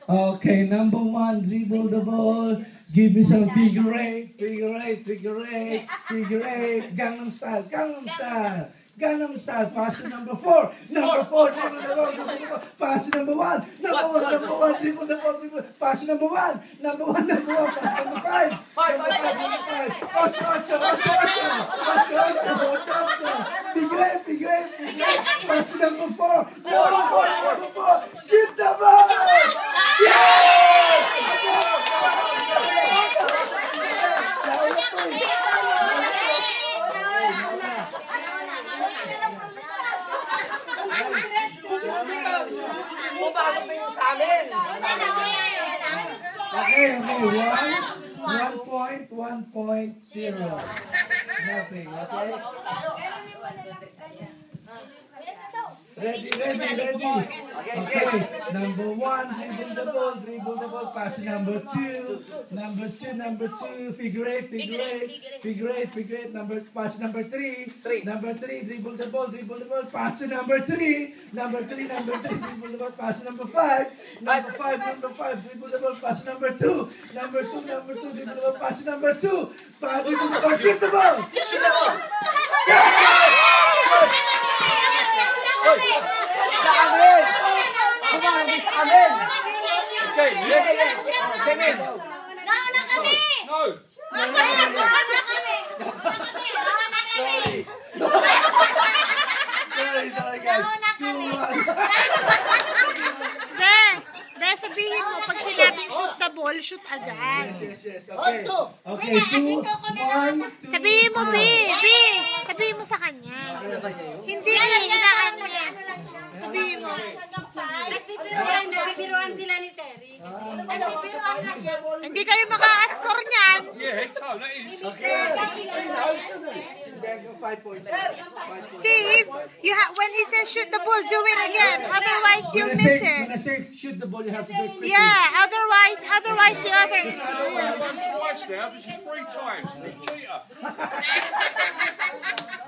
Okay, number one, dribble the ball. Give me some figure eight, figure eight, figure eight, figure eight. Gangnam Style, Gangnam Style. Gangnam Style, pass to number four. Number four, dribble the ball, dribble the ball. Pass to number one. Number one, dribble the ball, dribble. Pass to number one. Number one, pass to number five. Number five. Ocho, ocho, ocho, ocho. Ocho, ocho, ocho, ocho. Figure eight, figure eight, figure eight. Pass to number four. Number four. Shoot the ball. Yes! Pumapasok na yung sa amin. Okay, 1.0. Nothing, okay? Ready. Okay, number one, dribble the ball, pass to number two, figure eight, pass to number three, dribble the ball, pass to number three, dribble the ball, pass to number five, dribble the ball, pass to number two, dribble the ball, pass to number two, dribble the ball, shoot the ball! Sa amin! Kumamit sa amin! Okay, yes! Kevin! Nauna kami! No! Sorry guys. Nauna kami! 2-1. Be, sabihin mo, pag sinabing shoot the ball, shoot agad. Yes. Okay. Okay, 2-1. Sabihin mo, B. Sabihin mo sa kanya. Hindi, hinaan mo yan. Sabihin mo. Nagbibiruan sila ni Terry. Nagbibiruan ka dyan. Hindi kayo maka-score niyan. Yeah, it's all that is. Okay. 5 points. Steve, when he says shoot the ball, do it again. Otherwise, you'll miss it. When I say shoot the ball, you have to do it quickly. Yeah, otherwise the other. Once twice now, this is 3 times. Cheater.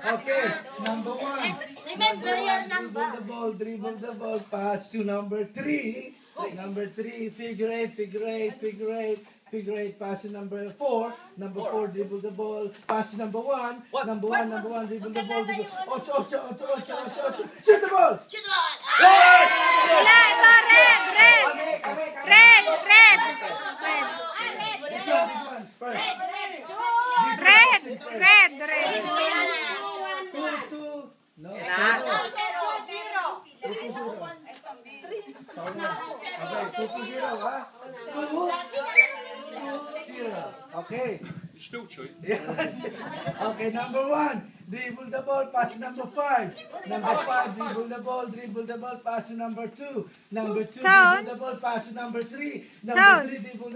Okay, number one. Remember your number. Dribble the ball, pass to number three. Number three, figure eight, pass to number four. Number four, dribble the ball, pass to number one. Number one, dribble the ball. Ocho. Shoot the ball! Yes! This one. First. Red. 2-2. No. 2-0. Okay, 2-0, huh? 2-0. Okay. You still cheat. Okay, number one. Dribble the ball, pass to number five. Number five, dribble the ball, pass to number two. Number two, dribble the ball, pass to number three. Number three, dribble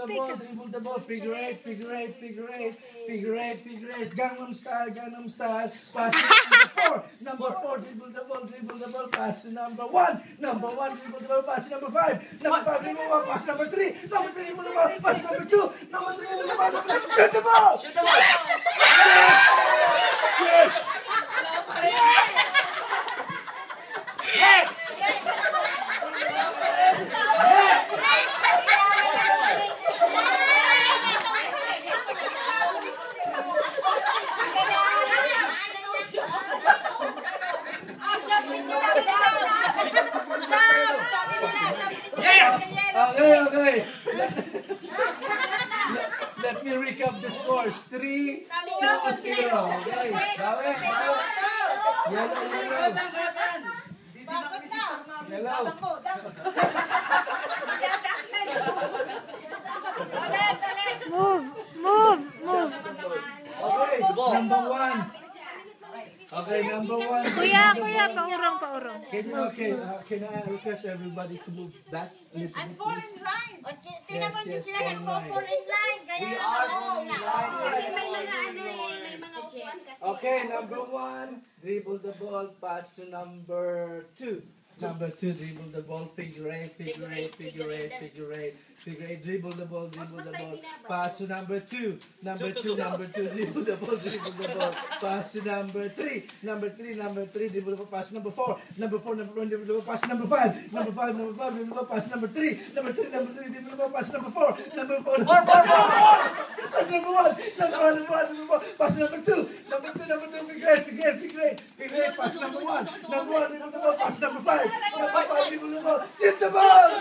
the ball, figure eight. Gangnam Style, pass to number four. Number four, dribble the ball, pass to number one. Number one, dribble the ball, pass to number five. Number five, dribble the ball, pass to number three. Number three, dribble the ball, pass to number two. Number three, dribble the ball, shoot the ball! Yes! Yes! Okay. Let me recap the scores. 3-0. Okay. Bawi. Yellow. Move. Okay. Number one. Kuya, paurong. Can I request everybody to move back a little bit, please? Tingnan mo din sila nag-fall in line. Kaya kasi may mga Okay, number one, dribble the ball, pass to number two. Number 2, dribble the ball, figure 8, figure 8, figure 8, figure 8, figure 8, dribble the ball, pass to number 2, number 2, dribble the ball, pass to number 3, number 3, dribble the ball, pass to number 4, number 1, dribble the ball, pass to number 5, number 5, dribble the ball, pass to number 3, number 3, dribble the ball, pass to number 4, number 4, pass number 1, number 1, dribble the ball, pass to number 2, number 2, figure 8, figure 8, pass to number 1, dribble the ball, pass to number 5, number 5, dribble the ball, shoot the ball!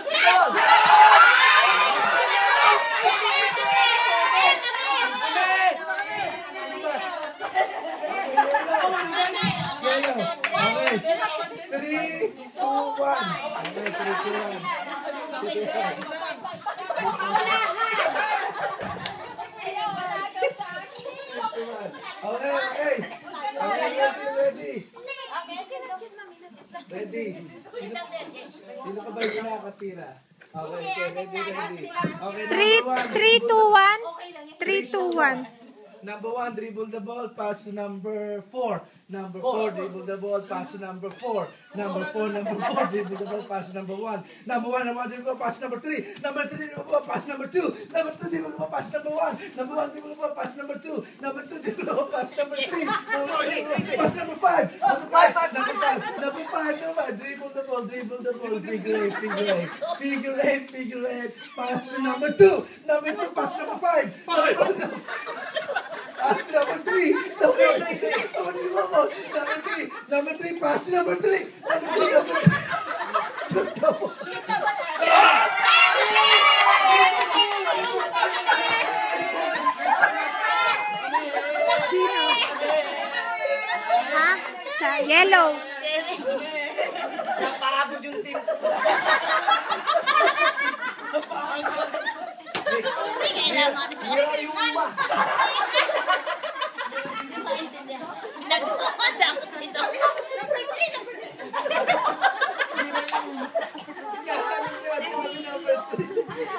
Okay, 3, 2, 1. Okay, 3, 2, 1. Okay. Ready. Sino ka ba yung nakakatira? Okay, ready. Okay, 3, 2, 1. 3, 2, 1. Number 1, dribble the ball, pass to number 4. Number 4, dribble the ball, pass to number 4. Number 4, dribble the ball, pass to number 1. Number 1, dribble the ball, pass to number 3. Number 3, dribble the ball, pass to number 2. Number 2, dribble the ball, pass to number 1. Number 1, dribble the ball, pass to number 2. Number 2, dribble the ball, pass to number 3. Number 3, pass to number 5. Number 5, dribble the ball, figure 8, pass to number 2. Number 2, pass to number 5. Number 3, number 3, pass to number 3. Ha? Sa yellow. Napagod yung team ko.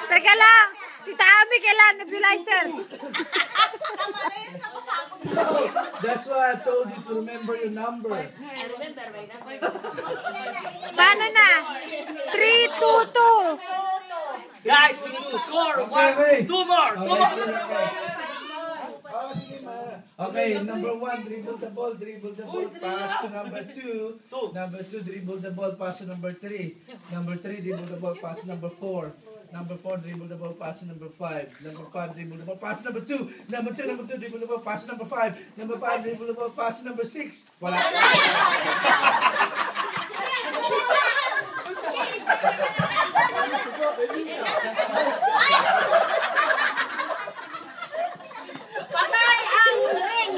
Teka lang. Tita Abby, kailan nebulizer? That's why I told you to remember your number. Paano na? 3, 2, 2. Guys, we need to score. Okay. 2 more. Okay, number 1, dribble the ball, pass to number 2. Number 2, dribble the ball, pass to number 3. Number 3, dribble the ball, pass to number 4. Number 4, dribble the ball, pass to number 5. Number 5, dribble the ball, pass to number 2. Number 2, dribble the ball, pass to number 5. Number 5, dribble the ball, pass to number 6. Wala. Patay ang ring!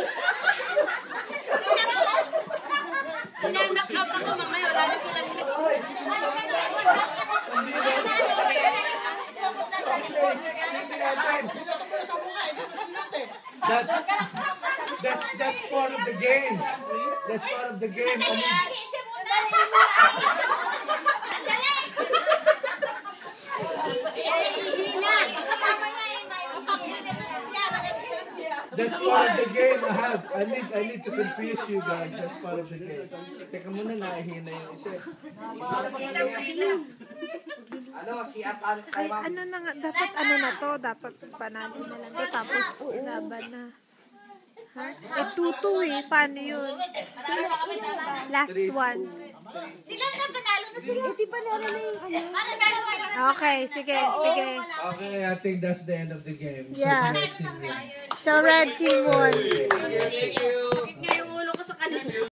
Pinanakap ako mamaya, wala na silang ring. That's part of the game. That's part of the game. I mean, that's part of the game. I need to confuse you guys. That's part of the game. Teka muna, nahihina yung isip. Ay, ano na nga, dapat ano na to, dapat panalo na lang to, tapos laban na. Ha? Eh, 2-2 eh, paano yun? Last one. Sila na, panalo na sila. Hindi panalo na yung ano. Okay, sige. Okay, I think that's the end of the game. So, Yeah. red team win. So, red team won. Thank you. Yung ulo ko sa kanila.